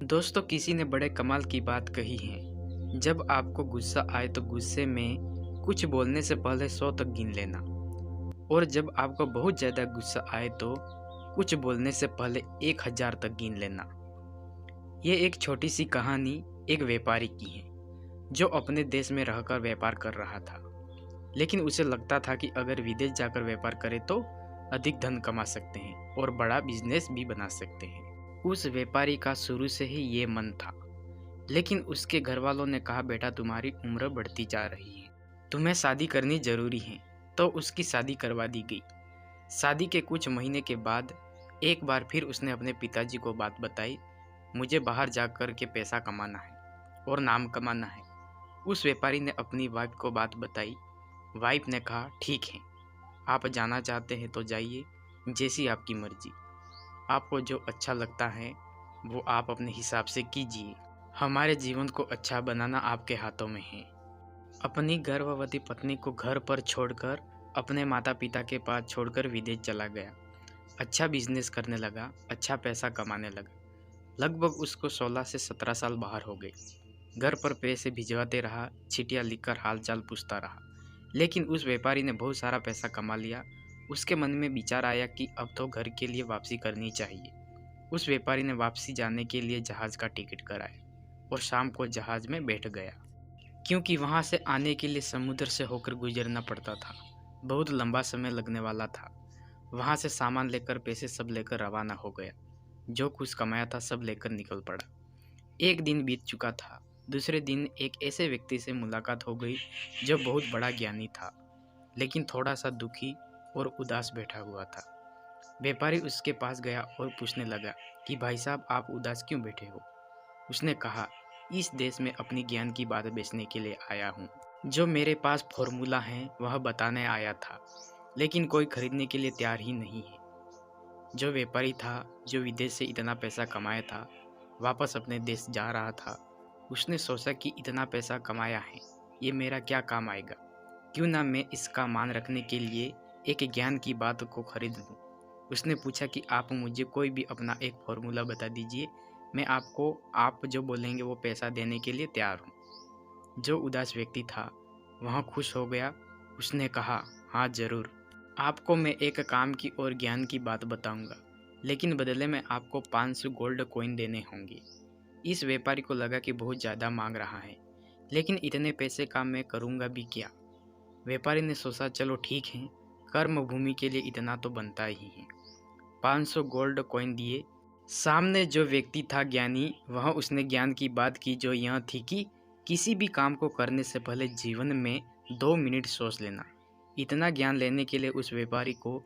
दोस्तों, किसी ने बड़े कमाल की बात कही है। जब आपको गुस्सा आए तो गुस्से में कुछ बोलने से पहले 100 तक गिन लेना, और जब आपको बहुत ज़्यादा गुस्सा आए तो कुछ बोलने से पहले 1000 तक गिन लेना। ये एक छोटी सी कहानी एक व्यापारी की है जो अपने देश में रहकर व्यापार कर रहा था। लेकिन उसे लगता था कि अगर विदेश जाकर व्यापार करे तो अधिक धन कमा सकते हैं और बड़ा बिजनेस भी बना सकते हैं। उस व्यापारी का शुरू से ही ये मन था, लेकिन उसके घर वालों ने कहा, बेटा तुम्हारी उम्र बढ़ती जा रही है, तुम्हें शादी करनी जरूरी है। तो उसकी शादी करवा दी गई। शादी के कुछ महीने के बाद एक बार फिर उसने अपने पिताजी को बात बताई, मुझे बाहर जाकर के पैसा कमाना है और नाम कमाना है। उस व्यापारी ने अपनी वाइफ को बात बताई। वाइफ ने कहा, ठीक है, आप जाना चाहते हैं तो जाइए, जैसी आपकी मर्जी, आपको जो अच्छा लगता है वो आप अपने हिसाब से कीजिए, हमारे जीवन को अच्छा बनाना आपके हाथों में है। अपनी गर्भवती पत्नी को घर पर छोड़कर अपने माता पिता के पास छोड़कर विदेश चला गया। अच्छा बिजनेस करने लगा, अच्छा पैसा कमाने लगा। लगभग उसको 16 से 17 साल बाहर हो गए। घर पर पैसे भिजवाते रहा, चिट्ठियाँ लिखकर हालचाल पूछता रहा। लेकिन उस व्यापारी ने बहुत सारा पैसा कमा लिया। उसके मन में विचार आया कि अब तो घर के लिए वापसी करनी चाहिए। उस व्यापारी ने वापसी जाने के लिए जहाज़ का टिकट कराया और शाम को जहाज़ में बैठ गया, क्योंकि वहाँ से आने के लिए समुद्र से होकर गुजरना पड़ता था। बहुत लंबा समय लगने वाला था। वहाँ से सामान लेकर पैसे सब लेकर रवाना हो गया। जो कुछ कमाया था सब लेकर निकल पड़ा। एक दिन बीत चुका था। दूसरे दिन एक ऐसे व्यक्ति से मुलाकात हो गई जो बहुत बड़ा ज्ञानी था, लेकिन थोड़ा सा दुखी और उदास बैठा हुआ था। व्यापारी उसके पास गया और पूछने लगा कि भाई साहब, आप उदास क्यों बैठे हो? उसने कहा, इस देश में अपनी ज्ञान की बात बेचने के लिए आया हूँ। जो मेरे पास फॉर्मूला है वह बताने आया था, लेकिन कोई खरीदने के लिए तैयार ही नहीं है। जो व्यापारी था, जो विदेश से इतना पैसा कमाया था, वापस अपने देश जा रहा था। उसने सोचा कि इतना पैसा कमाया है, ये मेरा क्या काम आएगा? क्यों ना मैं इसका मान रखने के लिए एक ज्ञान की बात को खरीद लूँ। उसने पूछा कि आप मुझे कोई भी अपना एक फॉर्मूला बता दीजिए, मैं आपको आप जो बोलेंगे वो पैसा देने के लिए तैयार हूँ। जो उदास व्यक्ति था वहाँ खुश हो गया। उसने कहा, हाँ ज़रूर, आपको मैं एक काम की और ज्ञान की बात बताऊंगा, लेकिन बदले में आपको 500 गोल्ड कॉइन देने होंगे। इस व्यापारी को लगा कि बहुत ज़्यादा मांग रहा है, लेकिन इतने पैसे का मैं करूँगा भी क्या? व्यापारी ने सोचा, चलो ठीक है, कर्म भूमि के लिए इतना तो बनता ही है। 500 गोल्ड कॉइन दिए। सामने जो व्यक्ति था ज्ञानी, वह उसने ज्ञान की बात की जो यह थी कि किसी भी काम को करने से पहले जीवन में 2 मिनट सोच लेना। इतना ज्ञान लेने के लिए उस व्यापारी को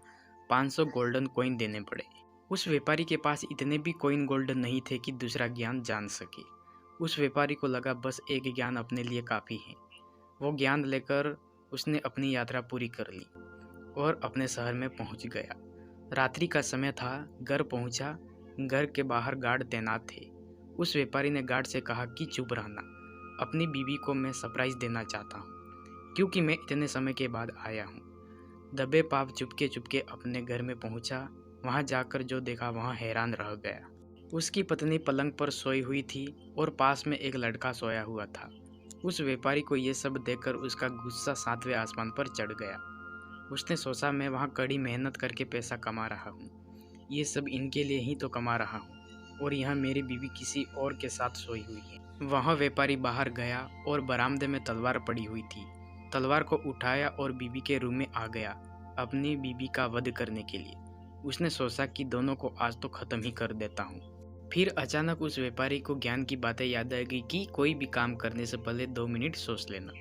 500 गोल्डन कॉइन देने पड़े। उस व्यापारी के पास इतने भी कॉइन गोल्ड नहीं थे कि दूसरा ज्ञान जान सके। उस व्यापारी को लगा बस एक ज्ञान अपने लिए काफ़ी है। वो ज्ञान लेकर उसने अपनी यात्रा पूरी कर ली और अपने शहर में पहुंच गया। रात्रि का समय था। घर पहुंचा। घर के बाहर गार्ड तैनात थे। उस व्यापारी ने गार्ड से कहा कि चुप रहना, अपनी बीवी को मैं सरप्राइज़ देना चाहता हूँ, क्योंकि मैं इतने समय के बाद आया हूँ। दबे पाँव चुपके चुपके अपने घर में पहुँचा। वहाँ जाकर जो देखा वहाँ हैरान रह गया। उसकी पत्नी पलंग पर सोई हुई थी और पास में एक लड़का सोया हुआ था। उस व्यापारी को ये सब देखकर उसका गुस्सा 7वें आसमान पर चढ़ गया। उसने सोचा, मैं वहाँ कड़ी मेहनत करके पैसा कमा रहा हूँ, ये सब इनके लिए ही तो कमा रहा हूँ, और यहाँ मेरी बीवी किसी और के साथ सोई हुई है। वहाँ व्यापारी बाहर गया और बरामदे में तलवार पड़ी हुई थी। तलवार को उठाया और बीवी के रूम में आ गया अपनी बीवी का वध करने के लिए। उसने सोचा कि दोनों को आज तो ख़त्म ही कर देता हूँ। फिर अचानक उस व्यापारी को ज्ञान की बातें याद आ गई कि कोई भी काम करने से पहले 2 मिनट सोच लेना।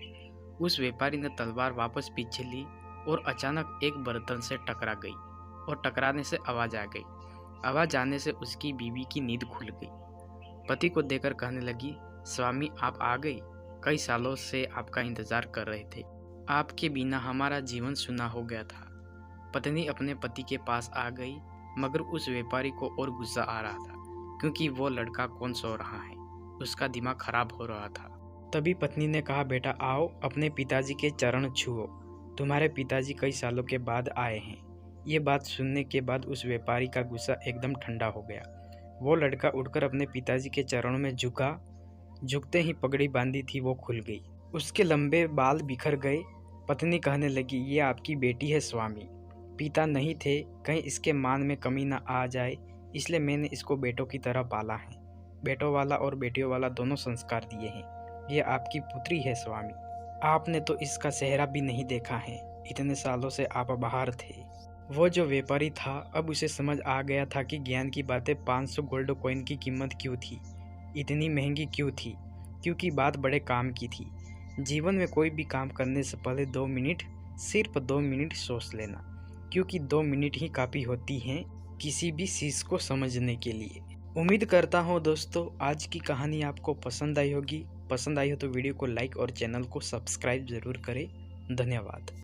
उस व्यापारी ने तलवार वापस पीछे ली और अचानक एक बर्तन से टकरा गई और टकराने से आवाज़ आ गई। आवाज़ आने से उसकी बीवी की नींद खुल गई। पति को देखकर कहने लगी, स्वामी आप आ गए, कई सालों से आपका इंतज़ार कर रहे थे, आपके बिना हमारा जीवन सूना हो गया था। पत्नी अपने पति के पास आ गई, मगर उस व्यापारी को और गुस्सा आ रहा था, क्योंकि वो लड़का कौन सो रहा है, उसका दिमाग खराब हो रहा था। तभी पत्नी ने कहा, बेटा आओ, अपने पिताजी के चरण छुओ, तुम्हारे पिताजी कई सालों के बाद आए हैं। ये बात सुनने के बाद उस व्यापारी का गुस्सा एकदम ठंडा हो गया। वो लड़का उठकर अपने पिताजी के चरणों में झुका। झुकते ही पगड़ी बांधी थी वो खुल गई। उसके लंबे बाल बिखर गए। पत्नी कहने लगी, ये आपकी बेटी है स्वामी। पिता नहीं थे, कहीं इसके मान में कमी ना आ जाए, इसलिए मैंने इसको बेटों की तरह पाला है। बेटों वाला और बेटियों वाला दोनों संस्कार दिए हैं। ये आपकी पुत्री है स्वामी। आपने तो इसका चेहरा भी नहीं देखा है, इतने सालों से आप बाहर थे। वो जो व्यापारी था, अब उसे समझ आ गया था कि ज्ञान की बातें 500 गोल्ड कॉइन की कीमत क्यों थी, इतनी महंगी क्यों थी, क्योंकि बात बड़े काम की थी। जीवन में कोई भी काम करने से पहले 2 मिनट, सिर्फ 2 मिनट सोच लेना, क्योंकि 2 मिनट ही काफ़ी होती हैं किसी भी चीज़ को समझने के लिए। उम्मीद करता हूँ दोस्तों आज की कहानी आपको पसंद आई होगी। पसंद आई हो तो वीडियो को लाइक और चैनल को सब्सक्राइब ज़रूर करें। धन्यवाद।